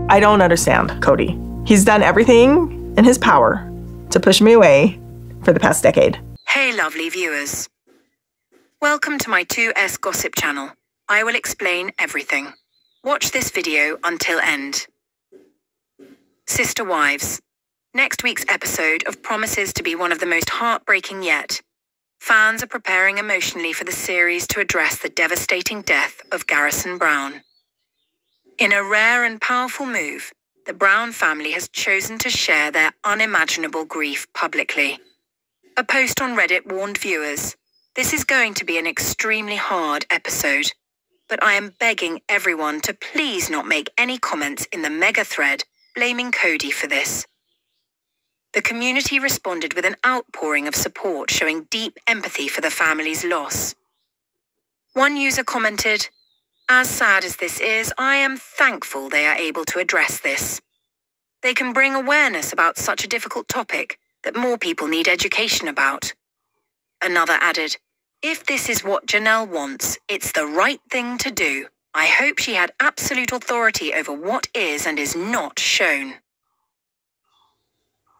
I don't understand Kody. He's done everything in his power to push me away for the past decade. Hey lovely viewers. Welcome to my 2S Gossip channel. I will explain everything. Watch this video until end. Sister Wives. Next week's episode of promises to be one of the most heartbreaking yet. Fans are preparing emotionally for the series to address the devastating death of Garrison Brown. In a rare and powerful move, the Brown family has chosen to share their unimaginable grief publicly. A post on Reddit warned viewers, this is going to be an extremely hard episode, but I am begging everyone to please not make any comments in the mega thread blaming Kody for this. The community responded with an outpouring of support showing deep empathy for the family's loss. One user commented, "As sad as this is, I am thankful they are able to address this. They can bring awareness about such a difficult topic that more people need education about." Another added, "If this is what Janelle wants, it's the right thing to do. I hope she had absolute authority over what is and is not shown."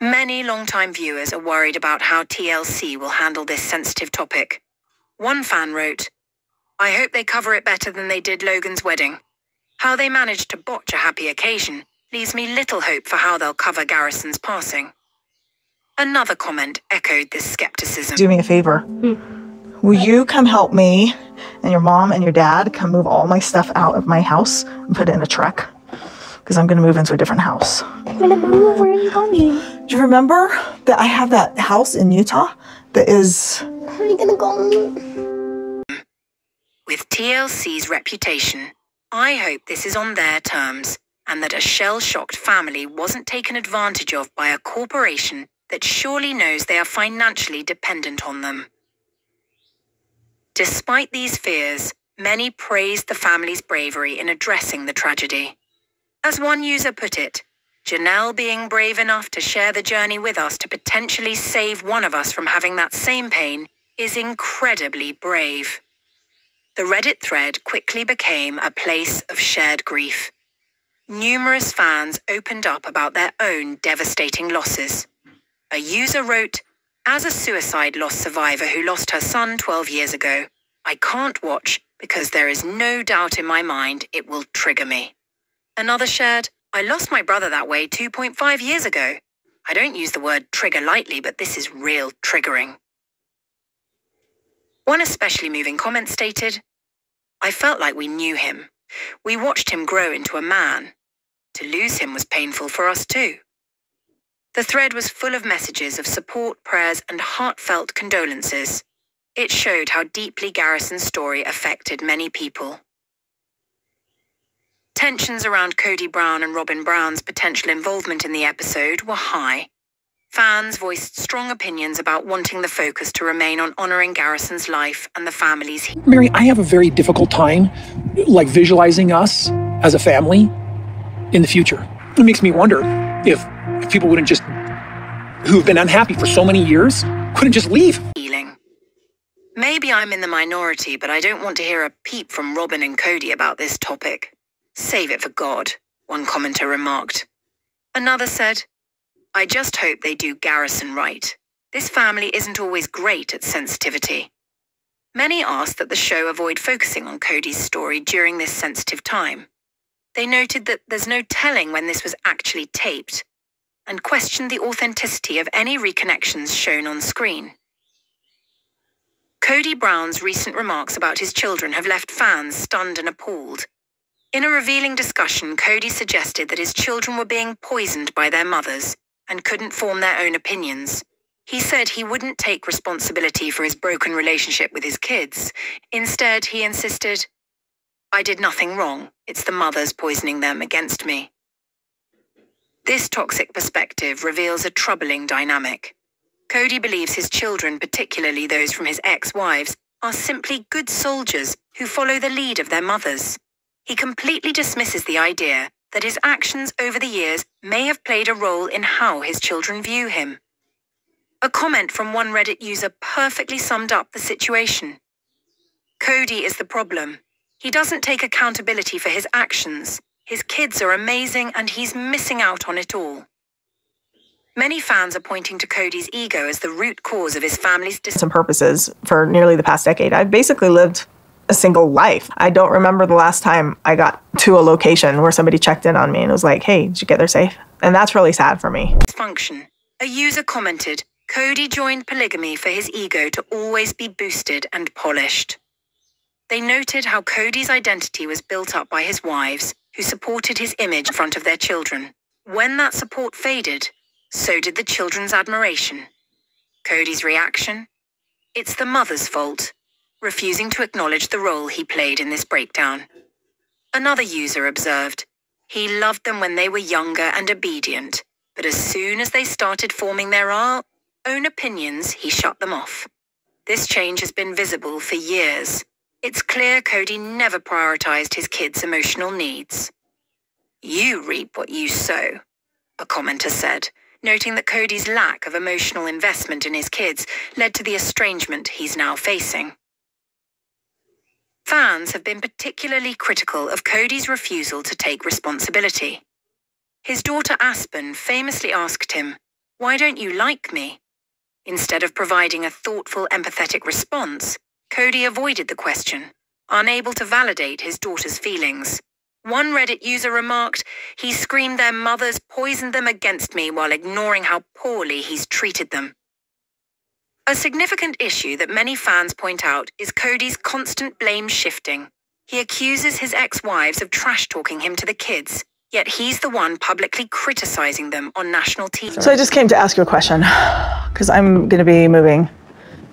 Many longtime viewers are worried about how TLC will handle this sensitive topic. One fan wrote, "I hope they cover it better than they did Logan's wedding. How they managed to botch a happy occasion leaves me little hope for how they'll cover Garrison's passing." Another comment echoed this skepticism. Do me a favor. Will you come help me and your mom and your dad come move all my stuff out of my house and put it in a truck? Because I'm going to move into a different house. You're going to move? Where are you going? Do you remember that I have that house in Utah that is... Where are you going to go? With TLC's reputation, I hope this is on their terms and that a shell-shocked family wasn't taken advantage of by a corporation that surely knows they are financially dependent on them. Despite these fears, many praised the family's bravery in addressing the tragedy. As one user put it, Janelle being brave enough to share the journey with us to potentially save one of us from having that same pain is incredibly brave. The Reddit thread quickly became a place of shared grief. Numerous fans opened up about their own devastating losses. A user wrote, "As a suicide loss survivor who lost her son 12 years ago, I can't watch because there is no doubt in my mind it will trigger me." Another shared, "I lost my brother that way 2.5 years ago. I don't use the word trigger lightly, but this is real triggering." One especially moving comment stated, "I felt like we knew him. We watched him grow into a man. To lose him was painful for us too." The thread was full of messages of support, prayers, and heartfelt condolences. It showed how deeply Garrison's story affected many people. Tensions around Kody Brown and Robyn Brown's potential involvement in the episode were high. Fans voiced strong opinions about wanting the focus to remain on honoring Garrison's life and the family's... Meri, I have a very difficult time, visualizing us as a family in the future. It makes me wonder if people wouldn't just, who've been unhappy for so many years, couldn't just leave. Maybe I'm in the minority, but I don't want to hear a peep from Robyn and Kody about this topic. Save it for God, one commenter remarked. Another said, "I just hope they do Garrison right. This family isn't always great at sensitivity." Many asked that the show avoid focusing on Kody's story during this sensitive time. They noted that there's no telling when this was actually taped, and questioned the authenticity of any reconnections shown on screen. Kody Brown's recent remarks about his children have left fans stunned and appalled. In a revealing discussion, Kody suggested that his children were being poisoned by their mothers and couldn't form their own opinions. He said he wouldn't take responsibility for his broken relationship with his kids. Instead, he insisted, "I did nothing wrong. It's the mothers poisoning them against me." This toxic perspective reveals a troubling dynamic. Kody believes his children, particularly those from his ex-wives, are simply good soldiers who follow the lead of their mothers. He completely dismisses the idea that his actions over the years may have played a role in how his children view him. A comment from one Reddit user perfectly summed up the situation. "Kody is the problem. He doesn't take accountability for his actions. His kids are amazing and he's missing out on it all. Many fans are pointing to Kody's ego as the root cause of his family's some purposes for nearly the past decade. I've basically lived a single life. I don't remember the last time I got to a location where somebody checked in on me and was like, hey, did you get there safe? And that's really sad for me. Dysfunction. A user commented, Kody joined polygamy for his ego to always be boosted and polished. They noted how Kody's identity was built up by his wives, who supported his image in front of their children. When that support faded, so did the children's admiration. Kody's reaction? It's the mother's fault, refusing to acknowledge the role he played in this breakdown. Another user observed, he loved them when they were younger and obedient, but as soon as they started forming their own opinions, he shut them off. This change has been visible for years. It's clear Kody never prioritized his kids' emotional needs. You reap what you sow, a commenter said, noting that Kody's lack of emotional investment in his kids led to the estrangement he's now facing. Fans have been particularly critical of Kody's refusal to take responsibility. His daughter Aspyn famously asked him, "Why don't you like me?" Instead of providing a thoughtful, empathetic response, Kody avoided the question, unable to validate his daughter's feelings. One Reddit user remarked, he screamed their mothers poisoned them against me while ignoring how poorly he's treated them. A significant issue that many fans point out is Kody's constant blame shifting. He accuses his ex-wives of trash-talking him to the kids, yet he's the one publicly criticizing them on national TV. So I just came to ask you a question, because I'm going to be moving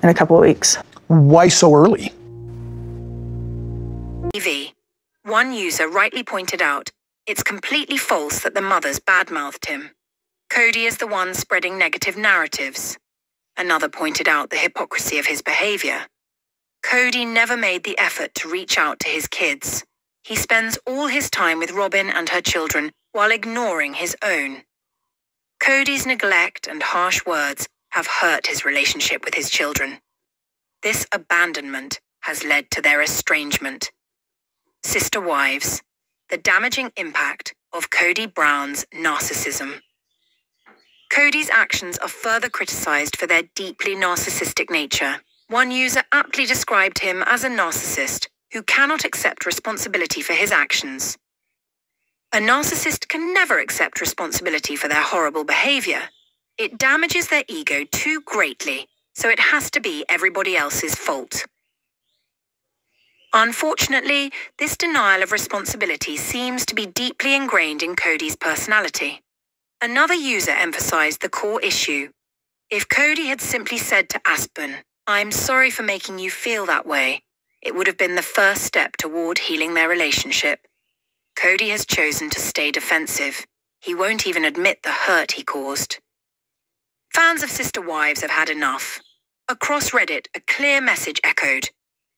in a couple of weeks. Why so early? TV. One user rightly pointed out, it's completely false that the mothers badmouthed him. Kody is the one spreading negative narratives. Another pointed out the hypocrisy of his behavior. Kody never made the effort to reach out to his kids. He spends all his time with Robyn and her children while ignoring his own. Kody's neglect and harsh words have hurt his relationship with his children. This abandonment has led to their estrangement. Sister wives, the damaging impact of Kody Brown's narcissism. Kody's actions are further criticized for their deeply narcissistic nature. One user aptly described him as a narcissist who cannot accept responsibility for his actions. A narcissist can never accept responsibility for their horrible behavior. It damages their ego too greatly, so it has to be everybody else's fault. Unfortunately, this denial of responsibility seems to be deeply ingrained in Kody's personality. Another user emphasized the core issue. If Kody had simply said to Aspyn, "I'm sorry for making you feel that way," it would have been the first step toward healing their relationship. Kody has chosen to stay defensive. He won't even admit the hurt he caused. Fans of Sister Wives have had enough. Across Reddit, a clear message echoed.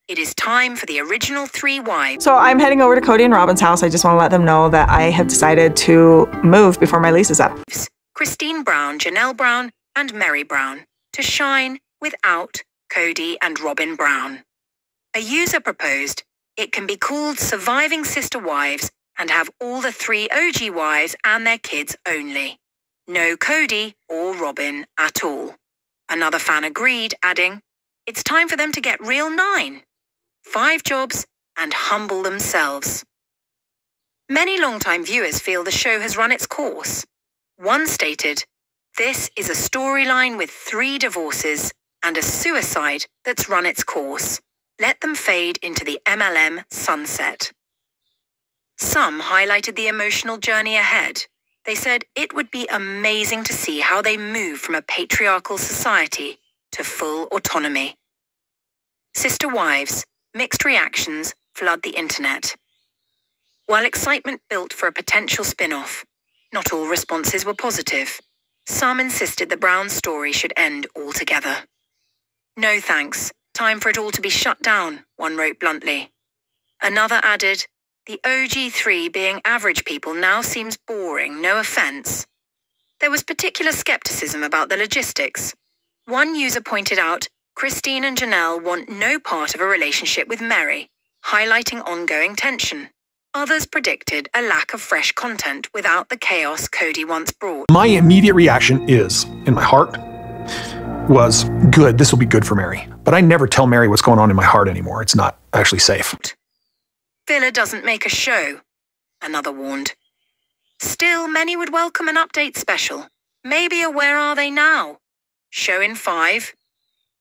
It is time for the original 3 wives. So I'm heading over to Kody and Robyn's house. I just want to let them know that I have decided to move before my lease is up. Christine Brown, Janelle Brown, and Meri Brown, to shine without Kody and Robyn Brown. A user proposed it can be called Surviving Sister Wives and have all the 3 OG wives and their kids only. No Kody or Robyn at all. Another fan agreed, adding, it's time for them to get real 9. 5 jobs and humble themselves. Many longtime viewers feel the show has run its course. One stated, this is a storyline with 3 divorces and a suicide that's run its course. Let them fade into the MLM sunset. Some highlighted the emotional journey ahead. They said it would be amazing to see how they move from a patriarchal society to full autonomy. Sister Wives, mixed reactions flood the internet. While excitement built for a potential spin-off, not all responses were positive. Some insisted the Brown story should end altogether. No thanks, time for it all to be shut down, one wrote bluntly. Another added, the OG3 being average people now seems boring, no offense. There was particular skepticism about the logistics. One user pointed out, Christine and Janelle want no part of a relationship with Meri, highlighting ongoing tension. Others predicted a lack of fresh content without the chaos Kody once brought. My immediate reaction is, in my heart, was, good, this will be good for Meri. But I never tell Meri what's going on in my heart anymore. It's not actually safe. Villa doesn't make a show, another warned. Still, many would welcome an update special. Maybe a Where Are They Now? Show in 5,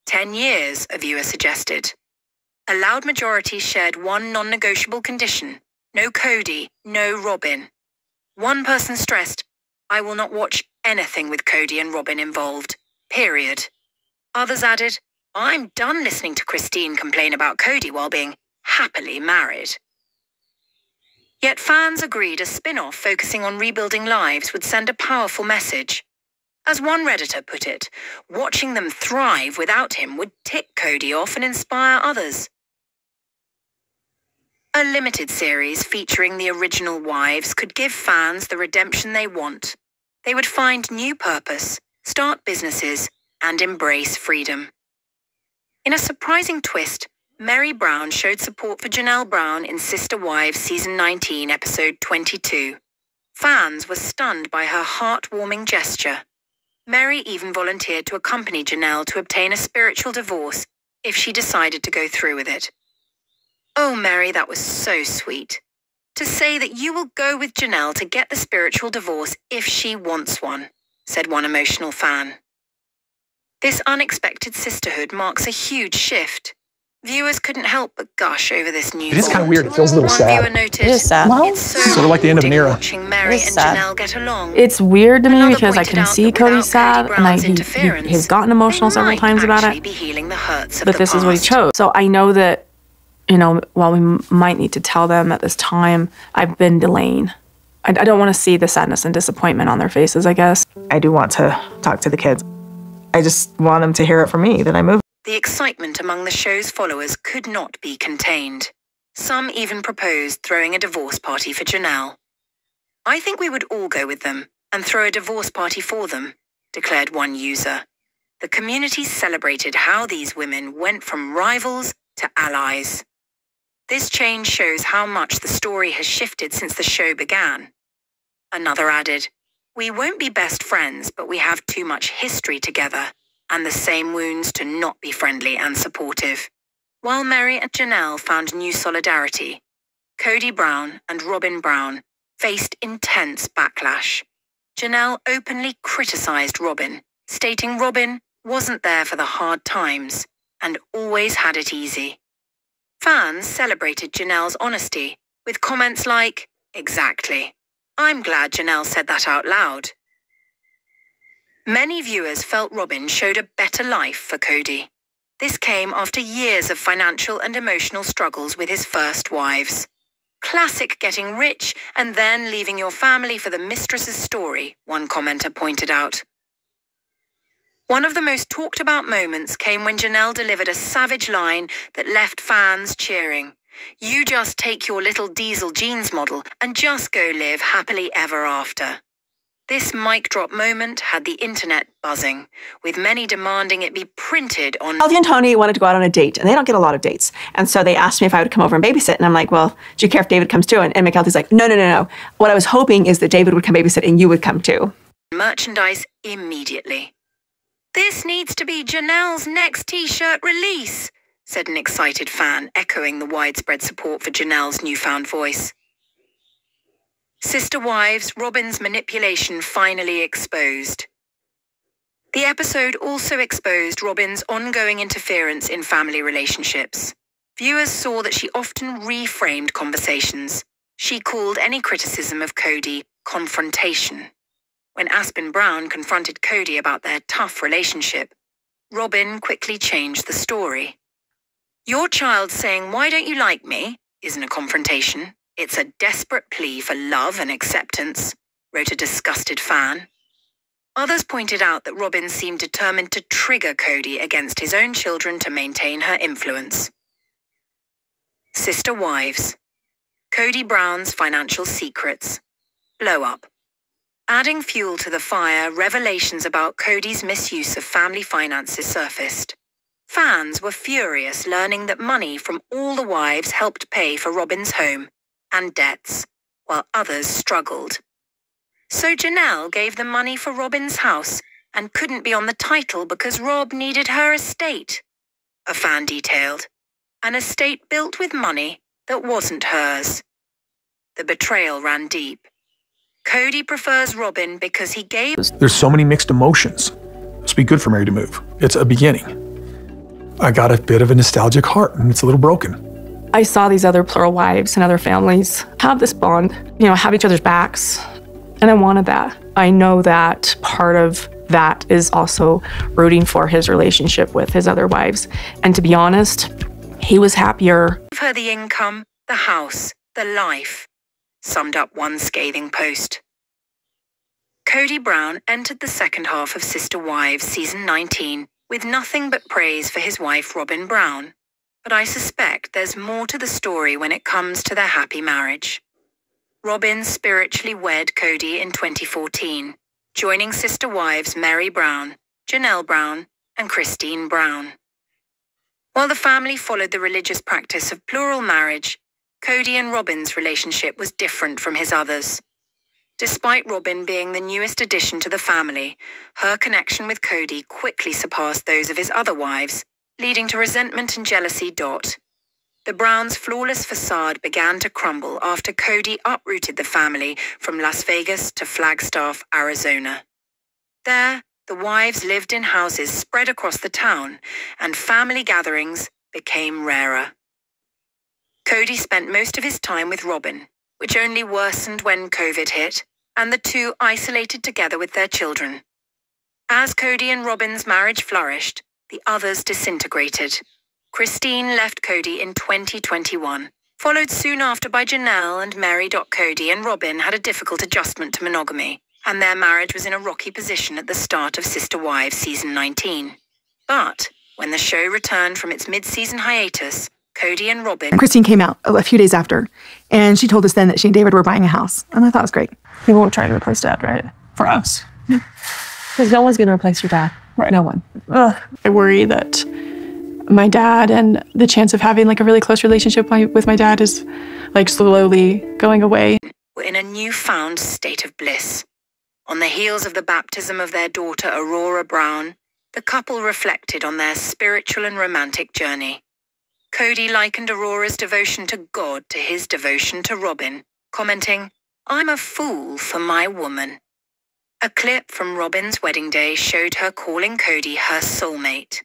10 years, a viewer suggested. A loud majority shared one non-negotiable condition. No Kody, no Robyn. One person stressed, I will not watch anything with Kody and Robyn involved. Period. Others added, I'm done listening to Christine complain about Kody while being happily married. Yet fans agreed a spin-off focusing on rebuilding lives would send a powerful message. As one Redditor put it, watching them thrive without him would tick Kody off and inspire others. A limited series featuring the original wives could give fans the redemption they want. They would find new purpose, start businesses, and embrace freedom. In a surprising twist, Meri Brown showed support for Janelle Brown in Sister Wives Season 19, Episode 22. Fans were stunned by her heartwarming gesture. Meri even volunteered to accompany Janelle to obtain a spiritual divorce if she decided to go through with it. Oh, Meri, that was so sweet. To say that you will go with Janelle to get the spiritual divorce if she wants one, said one emotional fan. This unexpected sisterhood marks a huge shift. Viewers couldn't help but gush over this new It is kind of bond. weird. It feels a little One sad. viewer noted, It is sad. it's so Sort of like the end of an era. watching Meri It is and sad. Janelle get along. It's weird to me Another because I pointed can out see that without Kody sad, Paedon and Brown's interference, he's gotten emotional they several might times about actually it. be healing the hurts of But the this is what he past. chose. So I know that, while we might need to tell them at this time, I've been delaying. I don't want to see the sadness and disappointment on their faces, I guess. I do want to talk to the kids. I just want them to hear it from me that I moved. The excitement among the show's followers could not be contained. Some even proposed throwing a divorce party for Janelle. I think we would all go with them and throw a divorce party for them, declared one user. The community celebrated how these women went from rivals to allies. This change shows how much the story has shifted since the show began. Another added, we won't be best friends, but we have too much history together and the same wounds to not be friendly and supportive. While Meri and Janelle found new solidarity, Kody Brown and Robyn Brown faced intense backlash. Janelle openly criticized Robyn, stating Robyn wasn't there for the hard times and always had it easy. Fans celebrated Janelle's honesty with comments like, exactly. I'm glad Janelle said that out loud. Many viewers felt Robyn showed a better life for Kody. This came after years of financial and emotional struggles with his first wives. Classic getting rich and then leaving your family for the mistress's story, one commenter pointed out. One of the most talked about moments came when Janelle delivered a savage line that left fans cheering. You just take your little diesel jeans model and just go live happily ever after. This mic drop moment had the internet buzzing, with many demanding it be printed on... Mykelti and Tony wanted to go out on a date, and they don't get a lot of dates. And so they asked me if I would come over and babysit, and I'm like, well, do you care if Devid comes too? And Mykelti's like, no. What I was hoping is that Devid would come babysit and you would come too. Merchandise immediately. This needs to be Janelle's next t-shirt release, said an excited fan, echoing the widespread support for Janelle's newfound voice. Sister Wives, Robyn's manipulation finally exposed. The episode also exposed Robyn's ongoing interference in family relationships. Viewers saw that she often reframed conversations. She called any criticism of Kody confrontation. When Aspyn Brown confronted Kody about their tough relationship, Robyn quickly changed the story. Your child saying, "Why don't you like me?" isn't a confrontation. It's a desperate plea for love and acceptance, wrote a disgusted fan. Others pointed out that Robyn seemed determined to trigger Kody against his own children to maintain her influence. Sister Wives. Kody Brown's financial secrets. Blow up. Adding fuel to the fire, revelations about Kody's misuse of family finances surfaced. Fans were furious learning that money from all the wives helped pay for Robyn's home and debts, while others struggled. So Janelle gave them money for Robyn's house and couldn't be on the title because Rob needed her estate. A fan detailed. An estate built with money that wasn't hers. The betrayal ran deep. Kody prefers Robyn because he gave... There's so many mixed emotions. This would be good for Meri to move. It's a beginning. I got a bit of a nostalgic heart, and it's a little broken. I saw these other plural wives and other families have this bond, have each other's backs, and I wanted that. I know that part of that is also rooting for his relationship with his other wives. And to be honest, he was happier. Give her the income, the house, the life, summed up one scathing post. Kody Brown entered the second half of Sister Wives season 19 with nothing but praise for his wife Robyn Brown. But I suspect there's more to the story when it comes to their happy marriage. Robyn spiritually wed Kody in 2014, joining Sister Wives Meri Brown, Janelle Brown, and Christine Brown. While the family followed the religious practice of plural marriage, Kody and Robyn's relationship was different from his others. Despite Robyn being the newest addition to the family, her connection with Kody quickly surpassed those of his other wives, leading to resentment and jealousy. The Browns' flawless facade began to crumble after Kody uprooted the family from Las Vegas to Flagstaff, Arizona. There, the wives lived in houses spread across the town, and family gatherings became rarer. Kody spent most of his time with Robyn, which only worsened when COVID hit, and the two isolated together with their children. As Kody and Robyn's marriage flourished, the others disintegrated. Christine left Kody in 2021, followed soon after by Janelle and Meri. Kody and Robyn had a difficult adjustment to monogamy, and their marriage was in a rocky position at the start of Sister Wives season 19. But when the show returned from its mid-season hiatus, Kody and Robyn... Christine came out a few days after, and she told us then that she and David were buying a house, and I thought it was great. We won't try to replace Dad, right? For us. Because no one's going to replace your dad. Right. No one. I worry that my dad and the chance of having a really close relationship with my dad is slowly going away. Were in a newfound state of bliss. On the heels of the baptism of their daughter Aurora Brown, the couple reflected on their spiritual and romantic journey. Kody likened Aurora's devotion to God to his devotion to Robyn, commenting, "I'm a fool for my woman." A clip from Robyn's wedding day showed her calling Kody her soulmate.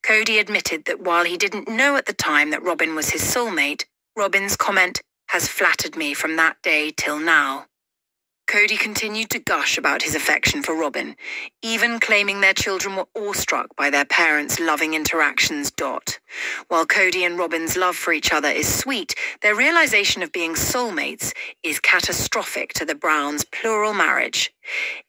Kody admitted that while he didn't know at the time that Robyn was his soulmate, Robyn's comment has flattered me from that day till now. Kody continued to gush about his affection for Robyn, even claiming their children were awestruck by their parents' loving interactions. While Kody and Robyn's love for each other is sweet, their realization of being soulmates is catastrophic to the Browns' plural marriage.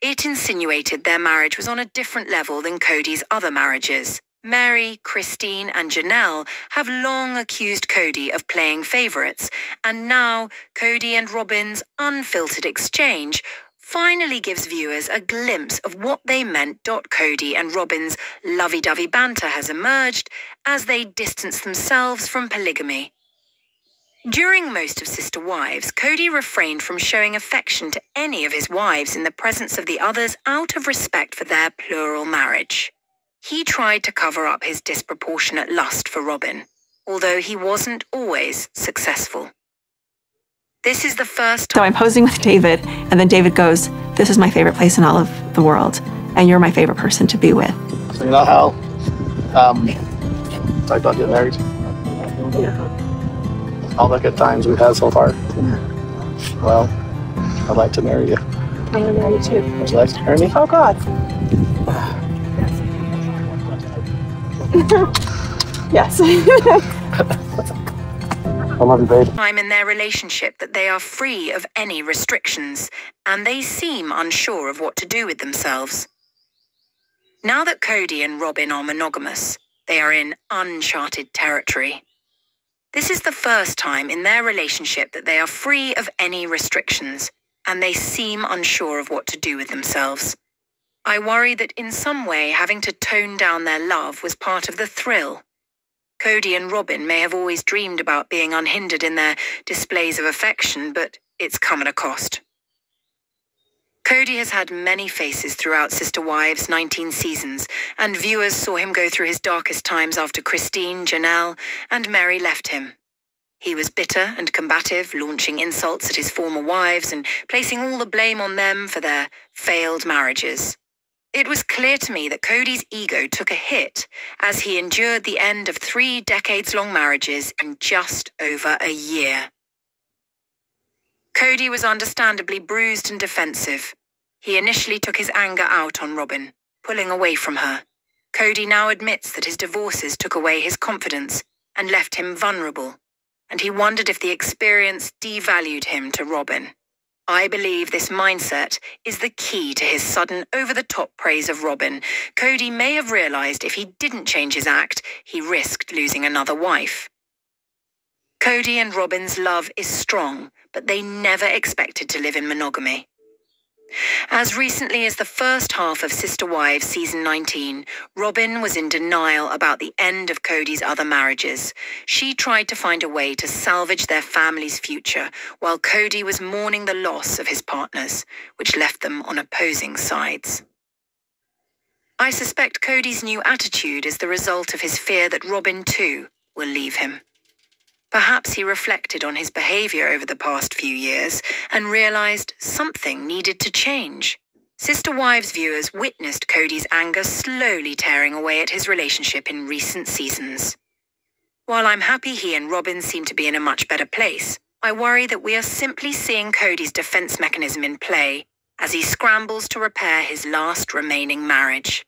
It insinuated their marriage was on a different level than Kody's other marriages. Meri, Christine, and Janelle have long accused Kody of playing favorites, and now Kody and Robyn's unfiltered exchange finally gives viewers a glimpse of what they meant. Kody and Robyn's lovey-dovey banter has emerged as they distance themselves from polygamy. During most of Sister Wives, Kody refrained from showing affection to any of his wives in the presence of the others out of respect for their plural marriage. He tried to cover up his disproportionate lust for Robyn, although he wasn't always successful. This is the first time... So I'm posing with David, and then David goes, "This is my favorite place in all of the world, and you're my favorite person to be with." So you know how I thought get married? Yeah. All the good times we've had so far. Well, I'd like to marry you. I want to marry you too. Would you like to marry me? Oh, God. Yes. I love you, babe. Time in their relationship that they are free of any restrictions, and they seem unsure of what to do with themselves. Now that Kody and Robyn are monogamous, they are in uncharted territory. This is the first time in their relationship that they are free of any restrictions, and they seem unsure of what to do with themselves. I worry that in some way having to tone down their love was part of the thrill. Kody and Robyn may have always dreamed about being unhindered in their displays of affection, but it's come at a cost. Kody has had many faces throughout Sister Wives' 19 seasons, and viewers saw him go through his darkest times after Christine, Janelle, and Meri left him. He was bitter and combative, launching insults at his former wives and placing all the blame on them for their failed marriages. It was clear to me that Kody's ego took a hit as he endured the end of 3 decades-long marriages in just over a year. Kody was understandably bruised and defensive. He initially took his anger out on Robyn, pulling away from her. Kody now admits that his divorces took away his confidence and left him vulnerable, and he wondered if the experience devalued him to Robyn. I believe this mindset is the key to his sudden over-the-top praise of Robyn. Kody may have realized if he didn't change his act, he risked losing another wife. Kody and Robyn's love is strong, but they never expected to live in monogamy. As recently as the first half of Sister Wives season 19, Robyn was in denial about the end of Kody's other marriages. She tried to find a way to salvage their family's future, while Kody was mourning the loss of his partners, which left them on opposing sides. I suspect Kody's new attitude is the result of his fear that Robyn too will leave him. Perhaps he reflected on his behavior over the past few years and realized something needed to change. Sister Wives viewers witnessed Kody's anger slowly tearing away at his relationship in recent seasons. While I'm happy he and Robyn seem to be in a much better place, I worry that we are simply seeing Kody's defense mechanism in play as he scrambles to repair his last remaining marriage.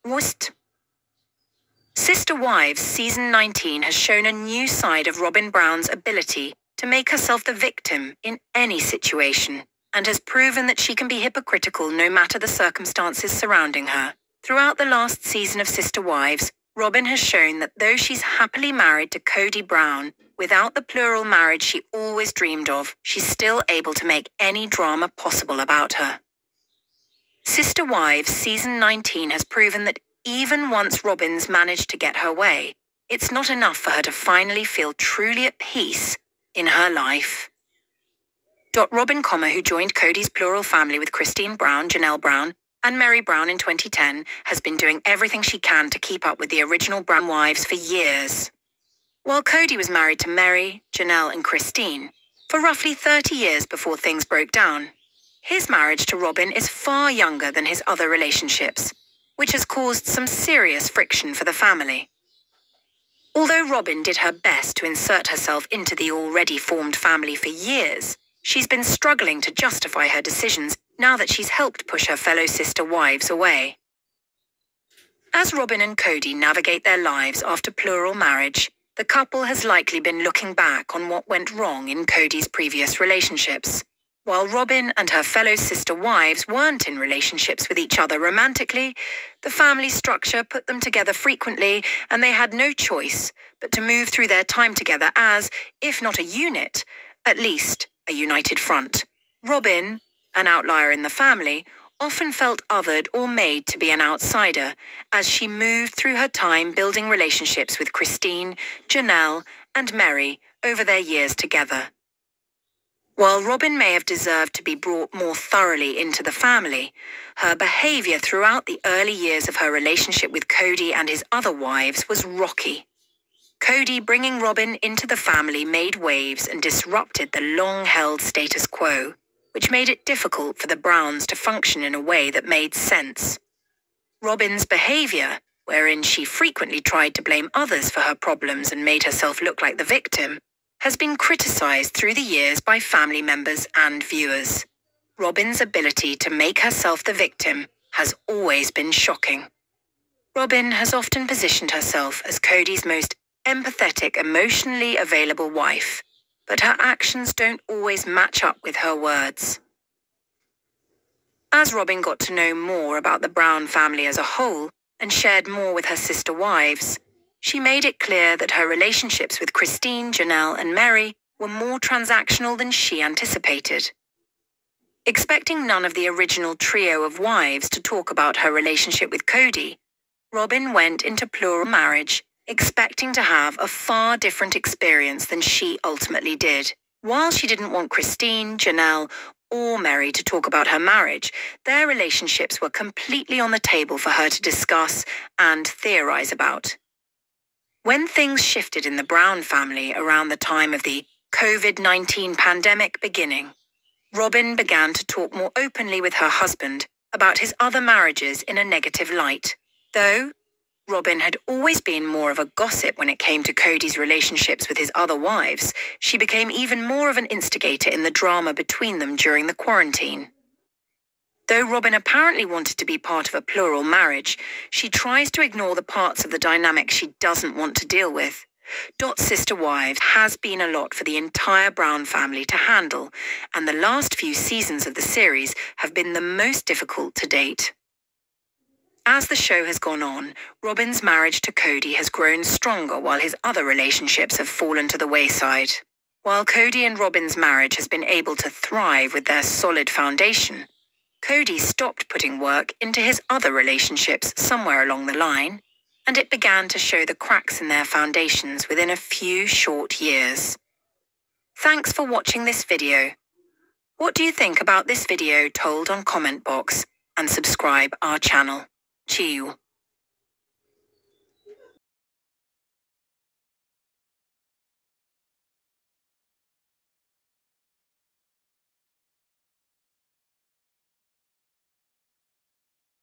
Worst. Sister Wives season 19 has shown a new side of Robyn Brown's ability to make herself the victim in any situation, and has proven that she can be hypocritical no matter the circumstances surrounding her. Throughout the last season of Sister Wives, Robyn has shown that though she's happily married to Kody Brown, without the plural marriage she always dreamed of, she's still able to make any drama possible about her. Sister Wives season 19 has proven that even once Robyn's managed to get her way, it's not enough for her to finally feel truly at peace in her life. Robyn, who joined Kody's plural family with Christine Brown, Janelle Brown, and Meri Brown in 2010, has been doing everything she can to keep up with the original Brown wives for years. While Kody was married to Meri, Janelle, and Christine for roughly 30 years before things broke down, his marriage to Robyn is far younger than his other relationships, which has caused some serious friction for the family. Although Robyn did her best to insert herself into the already formed family for years, she's been struggling to justify her decisions now that she's helped push her fellow sister wives away. As Robyn and Kody navigate their lives after plural marriage, the couple has likely been looking back on what went wrong in Kody's previous relationships. While Robyn and her fellow sister wives weren't in relationships with each other romantically, the family structure put them together frequently, and they had no choice but to move through their time together as, if not a unit, at least a united front. Robyn, an outlier in the family, often felt othered or made to be an outsider as she moved through her time building relationships with Christine, Janelle, and Meri over their years together. While Robyn may have deserved to be brought more thoroughly into the family, her behavior throughout the early years of her relationship with Kody and his other wives was rocky. Kody bringing Robyn into the family made waves and disrupted the long-held status quo, which made it difficult for the Browns to function in a way that made sense. Robyn's behavior, wherein she frequently tried to blame others for her problems and made herself look like the victim, has been criticized through the years by family members and viewers. Robyn's ability to make herself the victim has always been shocking. Robyn has often positioned herself as Kody's most empathetic, emotionally available wife, but her actions don't always match up with her words. As Robyn got to know more about the Brown family as a whole and shared more with her sister wives, she made it clear that her relationships with Christine, Janelle, and Meri were more transactional than she anticipated. Expecting none of the original trio of wives to talk about her relationship with Kody, Robyn went into plural marriage expecting to have a far different experience than she ultimately did. While she didn't want Christine, Janelle, or Meri to talk about her marriage, their relationships were completely on the table for her to discuss and theorize about. When things shifted in the Brown family around the time of the COVID-19 pandemic beginning, Robyn began to talk more openly with her husband about his other marriages in a negative light. Though Robyn had always been more of a gossip when it came to Kody's relationships with his other wives, she became even more of an instigator in the drama between them during the quarantine. Though Robyn apparently wanted to be part of a plural marriage, she tries to ignore the parts of the dynamic she doesn't want to deal with. Dot's sister wives has been a lot for the entire Brown family to handle, and the last few seasons of the series have been the most difficult to date. As the show has gone on, Robyn's marriage to Kody has grown stronger while his other relationships have fallen to the wayside. While Kody and Robyn's marriage has been able to thrive with their solid foundation, Kody stopped putting work into his other relationships somewhere along the line, and it began to show the cracks in their foundations within a few short years. Thanks for watching this video. What do you think about this video told on comment box, and subscribe our channel. Chill.